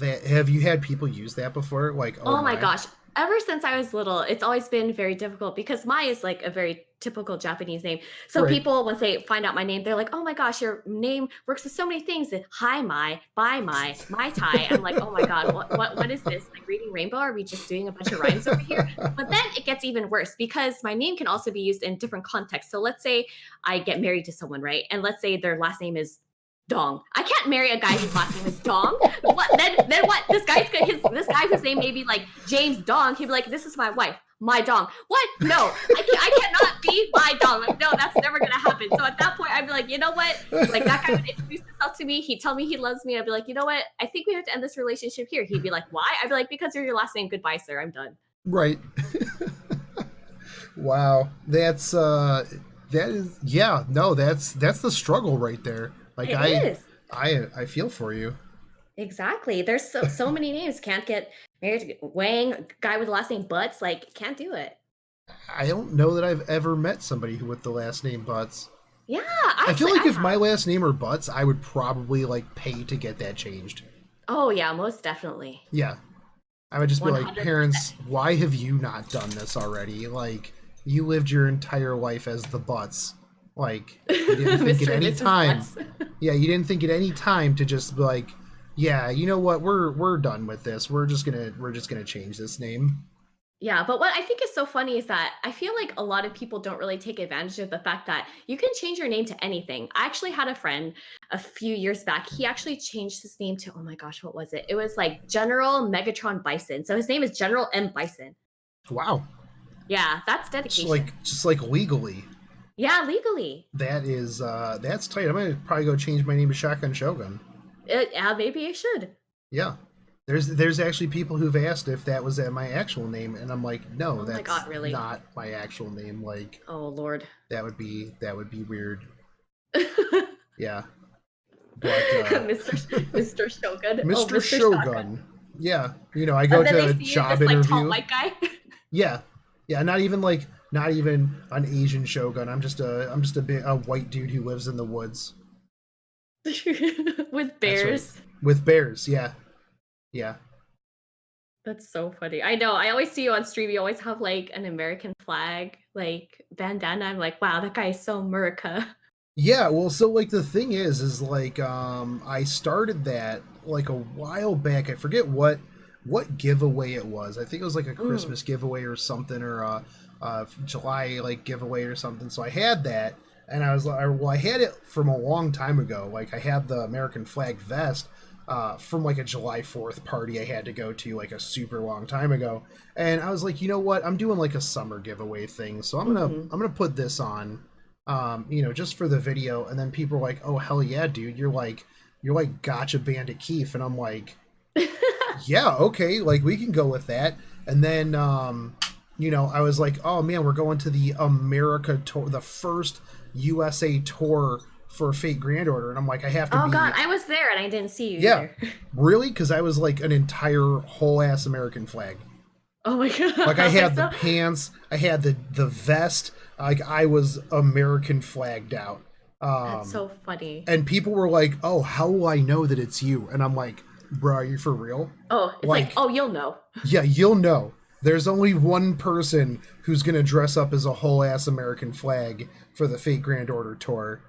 that have you had people use that before? Like "oh Oh my my"? gosh. Ever since I was little, it's always been very difficult because Mai is like a very typical Japanese name. So Right. people, once they find out my name, they're like, "Oh my gosh, your name works with so many things. Hi Mai, bye Mai Tai." I'm like, "Oh my god, what is this? Like reading Rainbow? Are we just doing a bunch of rhymes over here?" But then it gets even worse because my name can also be used in different contexts. So let's say I get married to someone, right? And let's say their last name is Dong. I can't marry a guy whose last name is Dong. What then? What? This guy whose name may be like James Dong. He'd be like, "This is my wife, my Dong." What? No, I cannot be my Dong. Like, no, that's never gonna happen. So at that point, I'd be like, you know what? Like that guy would introduce himself to me. He'd tell me he loves me. I'd be like, you know what? I think we have to end this relationship here. He'd be like, why? I'd be like, because you're your last name. Goodbye, sir. I'm done. Right. Wow. That's the struggle right there. Like I feel for you. Exactly. There's so many names. Can't get married to Wang, guy with the last name Butts. Like, can't do it. I don't know that I've ever met somebody with the last name Butts. Yeah, I feel like if my last name were Butts, I would probably like pay to get that changed. Oh yeah, most definitely. Yeah. I would just be 100%. like, parents, why have you not done this already? Like, you lived your entire life as the Butts. Like, you didn't think at any time. Yeah, you didn't think at any time to just be like, yeah, you know what? We're done with this. We're just gonna change this name. Yeah, but what I think is so funny is that I feel like a lot of people don't really take advantage of the fact that you can change your name to anything. I actually had a friend a few years back. He actually changed his name to, oh my gosh, what was it? It was like General Megatron Bison. So his name is General M. Bison. Wow. Yeah, that's dedication. Just like legally. Yeah, legally. That is that's tight. I'm gonna probably go change my name to Shotgun Shogun. Yeah, maybe I should. Yeah. There's actually people who've asked if that was my actual name, and I'm like, no, that's really? not my actual name. Like, oh Lord, that would be weird. Yeah, but Mr. Shogun, Mr. Shogun. Yeah, you know, I go to a job interview. Like, tall white guy. Yeah, not even an Asian Shogun. I'm just a white dude who lives in the woods with bears. Right. With bears, yeah. Yeah. That's so funny. I know. I always see you on stream. You always have like an American flag, like bandana. I'm like, wow, that guy is so America. Yeah, well, so like the thing is like I started that like a while back. I forget what giveaway it was. I think it was like a Christmas giveaway or something, or a July like giveaway or something. So I had that, and I was like, well, I had it from a long time ago. Like I had the American flag vest. From like a July 4th party I had to go to like a super long time ago, and I was like, you know what, I'm doing like a summer giveaway thing, so I'm gonna put this on, you know, just for the video. And then people are like, oh hell yeah, dude, you're like Gacha Bandit Keith, and I'm like, yeah, okay, like we can go with that. And then you know, I was like, oh man, we're going to the America tour, the first USA tour for Fate Grand Order, and I'm like, I have to be... God, I was there and I didn't see you Yeah, either. Really? Because I was like an entire whole ass American flag. Oh my god. Like I had the pants, I had the vest, like I was American flagged out. That's so funny. And people were like, oh, how will I know that it's you? And I'm like, bro, are you for real? Oh, it's like, oh, you'll know. Yeah, you'll know. There's only one person who's gonna dress up as a whole ass American flag for the Fate Grand Order tour.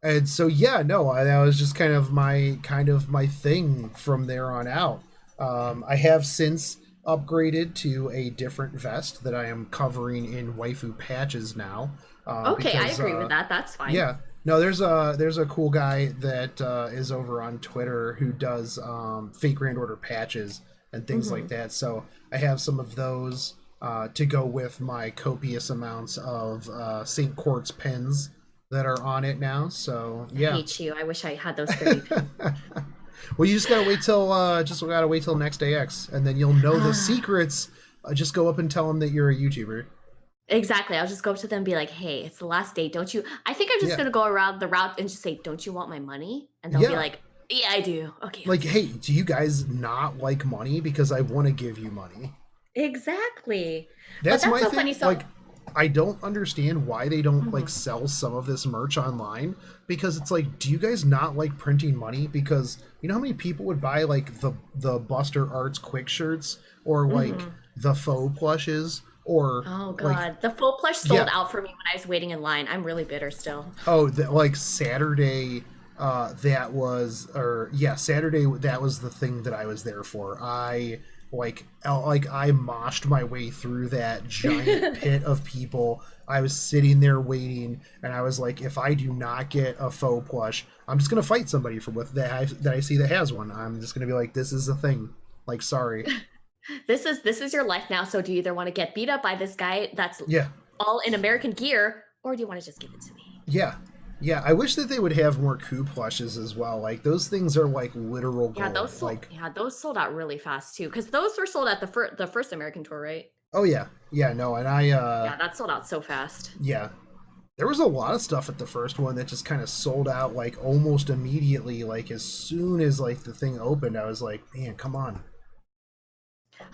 And so yeah, no, that was just kind of my thing from there on out. I have since upgraded to a different vest that I am covering in waifu patches now. Okay, because, I agree with that. That's fine. Yeah, no, there's a cool guy that is over on Twitter who does Fate Grand Order patches and things like that. So I have some of those to go with my copious amounts of St. Quartz pins that are on it now. So yeah, I hate you. I wish I had those 30 pins. Well, you just gotta wait till next day X, and then you'll know the secrets. Just go up and tell them that you're a YouTuber. Exactly. I'll just go up to them and be like, hey, it's the last day, don't you? I think I'm just gonna go around the route and just say, don't you want my money? And they'll be like, yeah, I do. Okay. Like, hey, do you guys not like money? Because I want to give you money. Exactly. That's my so thing. funny. So, like, I don't understand why they don't like sell some of this merch online, because it's like, do you guys not like printing money? Because you know how many people would buy like the Buster Arts quick shirts, or like the faux plushes, or Oh God, like, the full plush sold yeah. out for me when I was waiting in line. I'm really bitter still. Oh, like Saturday, Saturday, that was the thing that I was there for. I moshed my way through that giant pit of people. I was sitting there waiting, and I was like, if I do not get a faux plush, I'm just gonna fight somebody that I see that has one. I'm just gonna be like, this is a thing. Like, sorry. This is your life now. So do you either want to get beat up by this guy that's Yeah. all in American gear, or do you want to just give it to me? Yeah. Yeah, I wish that they would have more coup plushes as well. Like, those things are like literal gold. Yeah, those sold out really fast too, because those were sold at the first American tour, right? Oh yeah, yeah, no, and Yeah, that sold out so fast. yeah, there was a lot of stuff at the first one that just kind of sold out like almost immediately. Like, as soon as like the thing opened, I was like, man, come on.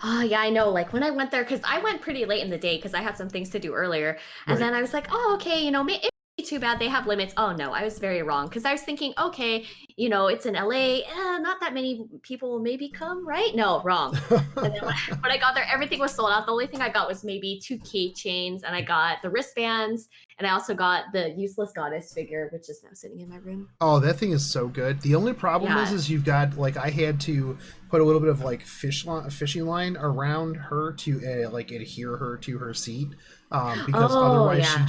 Oh yeah, I know. Like when I went there, because I went pretty late in the day because I had some things to do earlier, and Right. then I was like, oh okay, it be too bad they have limits. Oh no, I was very wrong, because I was thinking, okay, it's in LA, not that many people will maybe come, right? No, wrong. And then when I got there, everything was sold out. The only thing I got was maybe 2 keychains, and I got the wristbands, and I also got the useless goddess figure, which is now sitting in my room. Oh, that thing is so good. The only problem Yeah. is you've got like, I had to put a little bit of like fishing line around her to like adhere her to her seat, because Oh, otherwise yeah.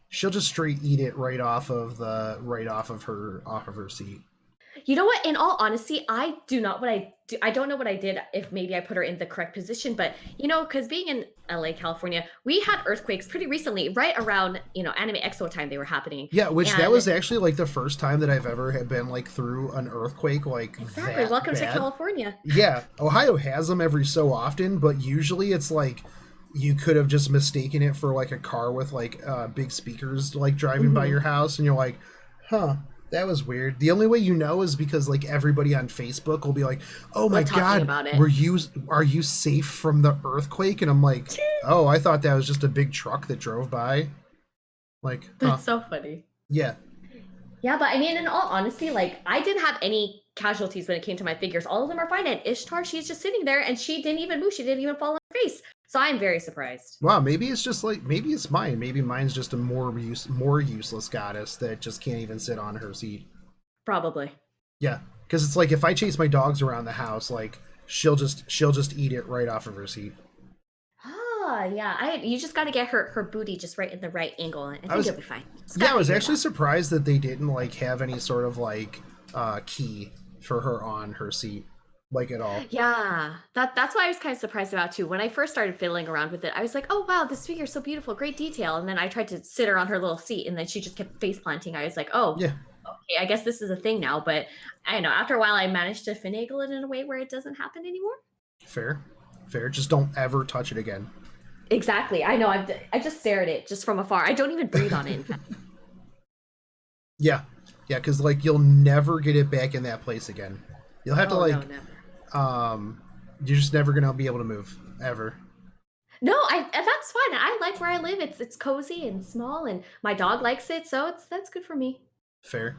she'll just straight eat it right off of her seat. You know what? In all honesty, I do not what I do. I don't know what I did, if maybe I put her in the correct position, but because being in LA, California, we had earthquakes pretty recently, right around Anime Expo time. They were happening. Yeah, which that And- was actually like the first time that I've ever had been like through an earthquake like exactly. that Welcome to bad. California. Yeah, Ohio has them every so often, but usually it's like you could have just mistaken it for like a car with like big speakers like driving by your house, and you're like, huh, that was weird. The only way you know is because like everybody on Facebook will be like, oh my talking god, about it. are you safe from the earthquake? And I'm like, oh, I thought that was just a big truck that drove by. Like, That's so funny. yeah. Yeah, but I mean, in all honesty, like I didn't have any casualties when it came to my figures. All of them are fine. And Ishtar, she's just sitting there, and she didn't even move. She didn't even fall on her face. So I'm very surprised. Wow, maybe it's just like, maybe it's mine. Maybe mine's just a more useless goddess that just can't even sit on her seat. Probably. Yeah, because it's like if I chase my dogs around the house, like she'll just eat it right off of her seat. Ah, yeah. You just got to get her booty just right in the right angle, and I think it'll be fine. Yeah, I was actually surprised that they didn't like have any sort of like key for her on her seat, like at all. Yeah, that's why I was kind of surprised about too. When I first started fiddling around with it, I was like, "Oh wow, this figure's so beautiful, great detail." And then I tried to sit her on her little seat, and then she just kept face planting. I was like, "Oh, Yeah. okay, I guess this is a thing now." But I don't know. After a while, I managed to finagle it in a way where it doesn't happen anymore. Fair. Just don't ever touch it again. Exactly. I know. I just stare at it just from afar. I don't even breathe on it. In fact. Yeah, because like you'll never get it back in that place again. You'll have to like, no, never. you're just never gonna be able to move ever. No, and that's fine. I like where I live. It's cozy and small, and my dog likes it, so that's good for me. Fair.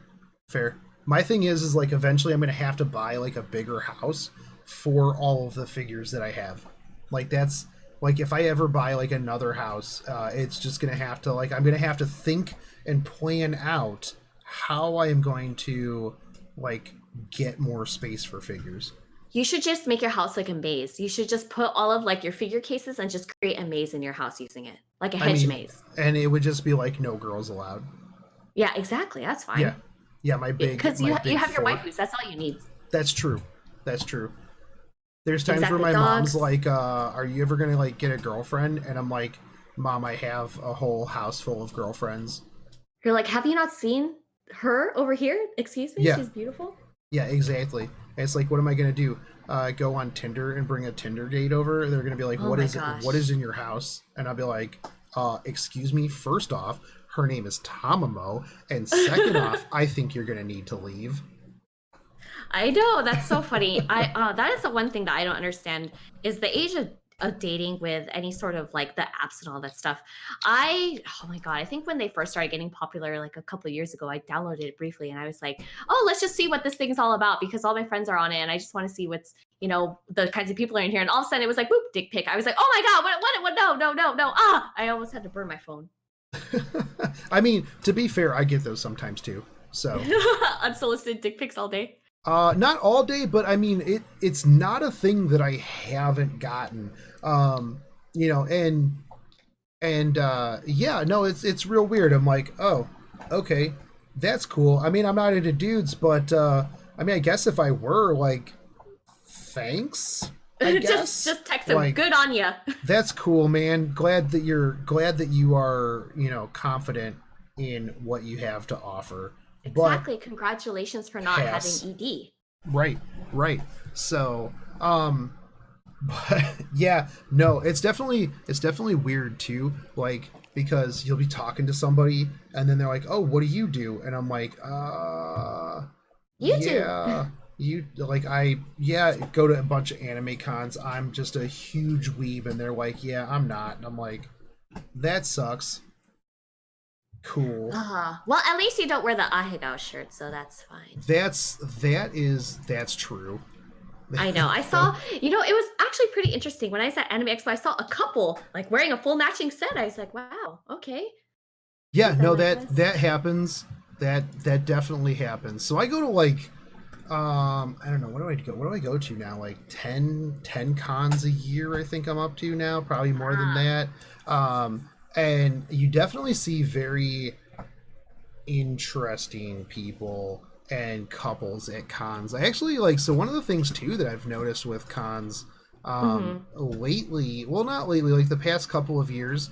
My thing is like eventually I'm gonna have to buy like a bigger house for all of the figures that I have. Like that's like if I ever buy like another house, it's just gonna have to like I'm gonna have to think and plan out how I am going to like get more space for figures. You should just make your house like a maze. You should just put all of like your figure cases and just create a maze in your house using it, like a hedge maze. And it would just be like no girls allowed. Yeah, exactly. That's fine. Yeah, my big because my you big have your fort. waifus. That's all you need. That's true. There's times Exactly, where my dogs. mom's like, are you ever gonna like get a girlfriend? And I'm like, Mom, I have a whole house full of girlfriends. You're like, have you not seen her over here? Excuse me, Yeah. she's beautiful. Yeah, exactly. And it's like, what am I gonna do? Go on Tinder and bring a Tinder date over? They're gonna be like, Oh what my is gosh. what is in your house? And I'll be like, excuse me, first off, her name is Tamamo, and second off, I think you're gonna need to leave. I know, that's so funny. I that is the one thing that I don't understand is the dating with any sort of like the apps and all that stuff. Oh my God, I think when they first started getting popular, like a couple of years ago, I downloaded it briefly and I was like, oh, let's just see what this thing's all about because all my friends are on it and I just want to see what's, the kinds of people are in here. And all of a sudden it was like, boop, dick pic. I was like, oh my God, what, no. I almost had to burn my phone. I mean, to be fair, I get those sometimes too. So unsolicited dick pics all day. Not all day, but I mean, it's not a thing that I haven't gotten. It's real weird. I'm like, oh, okay, that's cool. I mean, I'm not into dudes, but I guess if I were, like, thanks. I guess. just text him. Like, good on ya. That's cool, man. Glad that you are, confident in what you have to offer. Exactly. But congratulations for not having ED. Right. So, but yeah, no, it's definitely weird too. Like, because you'll be talking to somebody and then they're like, "Oh, what do you do?" And I'm like, you like go to a bunch of anime cons. I'm just a huge weeb," and they're like, "Yeah, I'm not." And I'm like, that sucks. Cool. Well, at least you don't wear the Ahegao shirt, so that's fine. That's true. I know. I saw, it was actually pretty interesting. When I was at Anime Expo, I saw a couple like wearing a full matching set. I was like, wow, okay. Yeah, no, that happens. That definitely happens. So I go to like, I don't know, what do I go to now? Like 10 cons a year, I think I'm up to now, probably more than that. And you definitely see very interesting people and couples at cons. I actually so one of the things too that I've noticed with cons lately, well, not lately, like the past couple of years,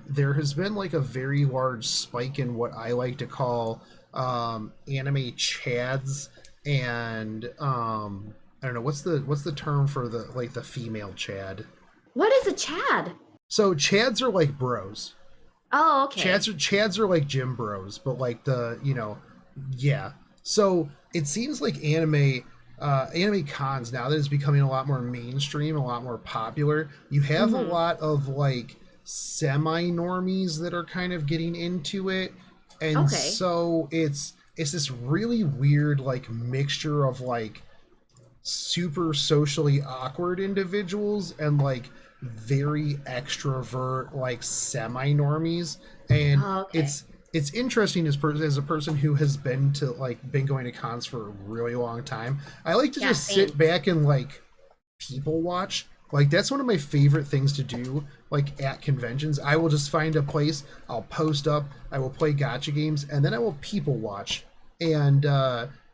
there has been like a very large spike in what I like to call anime chads, and I don't know, what's the term for the female chad? What is a chad? So chads are like bros. Oh, okay. Chads are like gym bros, but like yeah. So it seems like anime cons, now that it's becoming a lot more mainstream, a lot more popular, you have a lot of like semi-normies that are kind of getting into it. And so it's this really weird like mixture of like super socially awkward individuals and like very extrovert like semi-normies, and it's interesting as a person who has been going to cons for a really long time. I like to just sit back and like people watch. Like, that's one of my favorite things to do, like at conventions. I will just find a place, I'll post up, I will play gacha games, and then I will people watch and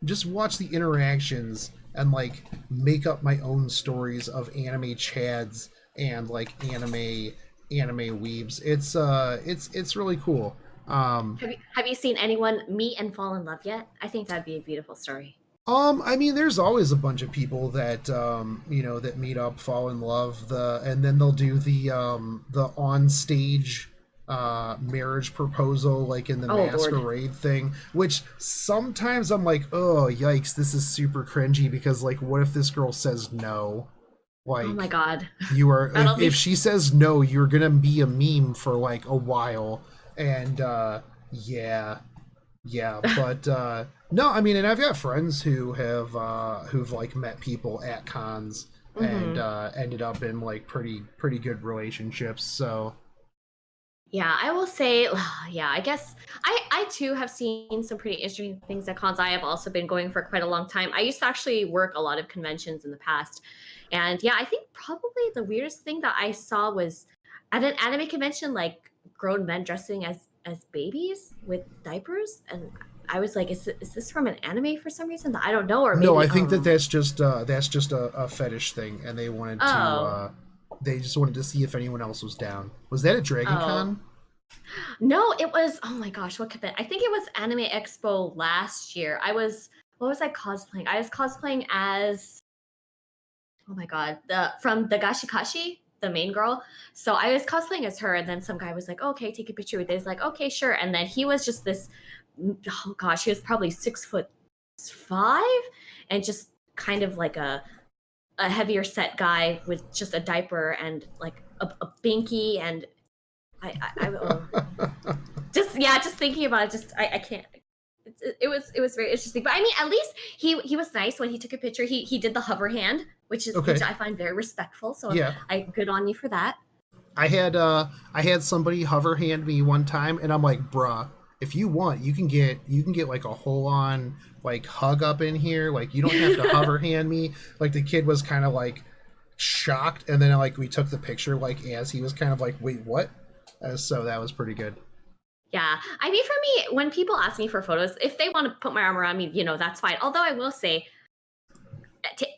just watch the interactions and like make up my own stories of anime chads and like anime weebs. It's really cool. Have you seen anyone meet and fall in love yet? I think that'd be a beautiful story. I mean, there's always a bunch of people that that meet up, fall in love, and then they'll do the on stage marriage proposal, like in the masquerade thing, which sometimes I'm like, oh yikes, this is super cringy, because like, what if this girl says no? Like, oh my God, you are if she says no, you're gonna be a meme for like a while. And yeah, but no, I mean, and I've got friends who have who've like met people at cons and ended up in like pretty good relationships. So yeah, I will say, yeah, I guess I too have seen some pretty interesting things at cons. I have also been going for quite a long time. I used to actually work a lot of conventions in the past, and yeah, I think probably the weirdest thing that I saw was at an anime convention, like grown men dressing as babies with diapers, and I was like, is this from an anime for some reason that I don't know? Or maybe, no, I think that's just a fetish thing, and they wanted to they just wanted to see if anyone else was down. Was that at Dragon Con? No, it was, oh my gosh, what could that? I think it was Anime Expo last year. What was I cosplaying? I was cosplaying as, oh my God, from the Gashikashi, the main girl. So I was cosplaying as her, and then some guy was like, okay, take a picture with this. Like, okay, sure. And then he was just this, oh gosh, he was probably 6'5", and just kind of like a a heavier set guy with just a diaper and like a binky, and just thinking about it, just I can't. It was very interesting, but I mean, at least he was nice when he took a picture. He did the hover hand, which I find very respectful. So Yeah. Good on you for that. I had somebody hover hand me one time, and I'm like, bruh, if you want, you can get like a whole on like hug up in here. Like, you don't have to hover hand me. Like, the kid was kind of like shocked, and then like we took the picture like as he was kind of like, wait, what? So that was pretty good. Yeah, I mean, for me, when people ask me for photos, if they want to put my arm around me, that's fine. Although I will say,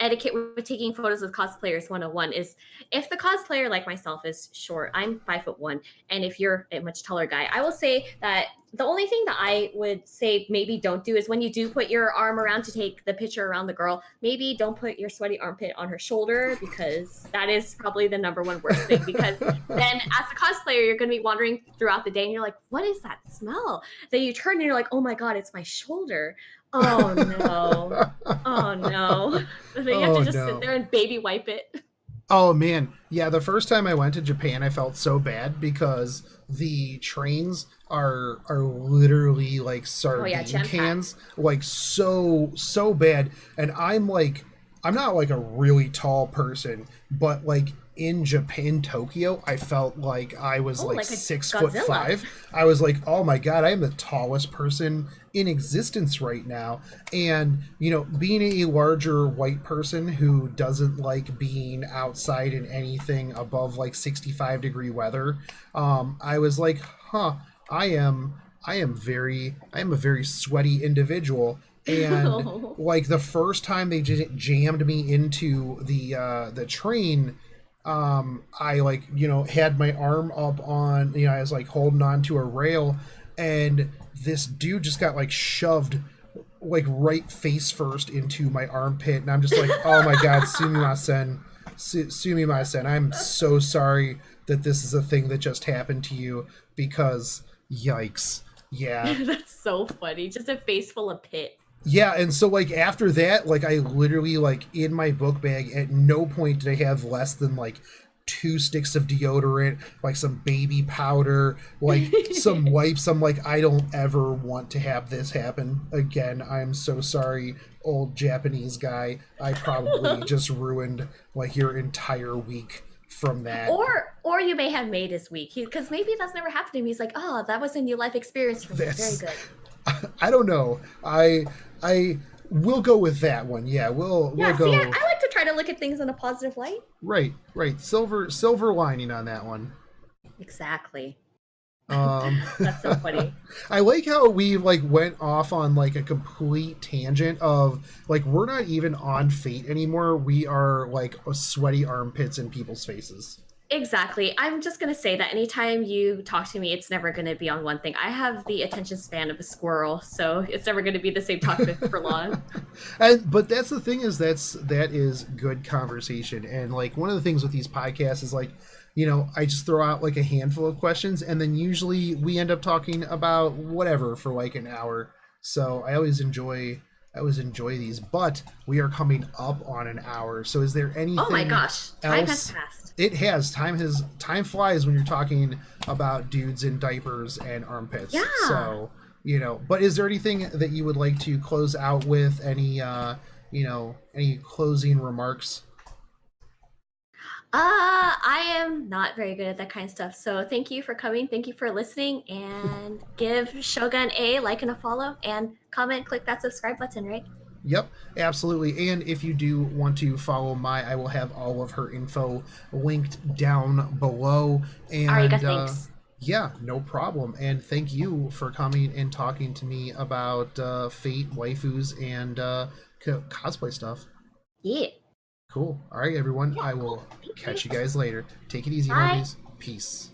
etiquette with taking photos with cosplayers 101 is, if the cosplayer like myself is short, I'm 5'1", and if you're a much taller guy, I will say that the only thing that I would say maybe don't do is, when you do put your arm around to take the picture around the girl, maybe don't put your sweaty armpit on her shoulder, because that is probably the number one worst thing. Because then as a cosplayer, you're going to be wandering throughout the day and you're like, what is that smell? Then you turn and you're like, oh my God, it's my shoulder. Oh no. Oh no. Then you have to just sit there and baby wipe it. Oh man. Yeah, the first time I went to Japan, I felt so bad because the trains are literally like sardine cans, like so bad. And I'm not like a really tall person, but like in Japan, Tokyo, I felt like I was like 6'5". I was like, oh my God, I am the tallest person in existence right now. And, being a larger white person who doesn't like being outside in anything above like 65-degree weather, I was like, I am a very sweaty individual. And like the first time they just jammed me into the train, I like, had my arm up on, I was like holding on to a rail, and this dude just got like shoved like right face first into my armpit, and I'm just like, oh my God, sumimasen. I'm so sorry that this is a thing that just happened to you, because yikes. Yeah. That's so funny. Just a face full of pit. Yeah, and so like after that, like I literally like in my book bag, at no point did I have less than like 2 sticks of deodorant, like some baby powder, like some wipes. I'm like, I don't ever want to have this happen again. I'm so sorry, old Japanese guy. I probably just ruined like your entire week from that. Or you may have made his week, because maybe that's never happened to him. He's like, oh, that was a new life experience for me. Very good. I don't know. I will go with that one. Yeah, we'll go. See, I like to try to look at things in a positive light. Right. Silver lining on that one. Exactly. That's so funny. I like how we like went off on like a complete tangent of like, we're not even on Fate anymore. We are like sweaty armpits in people's faces. Exactly. I'm just going to say that anytime you talk to me, it's never going to be on one thing. I have the attention span of a squirrel, so it's never going to be the same topic for long. But that's the thing, is that is good conversation. And like one of the things with these podcasts is like, I just throw out like a handful of questions, and then usually we end up talking about whatever for like an hour. So I always enjoy these, but we are coming up on an hour. So is there anything? Oh my gosh, time has passed. It has. Time flies when you're talking about dudes in diapers and armpits. Yeah. So, but is there anything that you would like to close out with? Any any closing remarks? I am not very good at that kind of stuff. So thank you for coming. Thank you for listening, and give Shogun a like and a follow, and comment, click that subscribe button, right? Yep, absolutely. And if you do want to follow I will have all of her info linked down below. And Ariga, thanks. Yeah, no problem. And thank you for coming and talking to me about Fate, waifus, and cosplay stuff. Yeah. Cool. All right, everyone. I will catch you guys later. Take it easy, homies. Peace.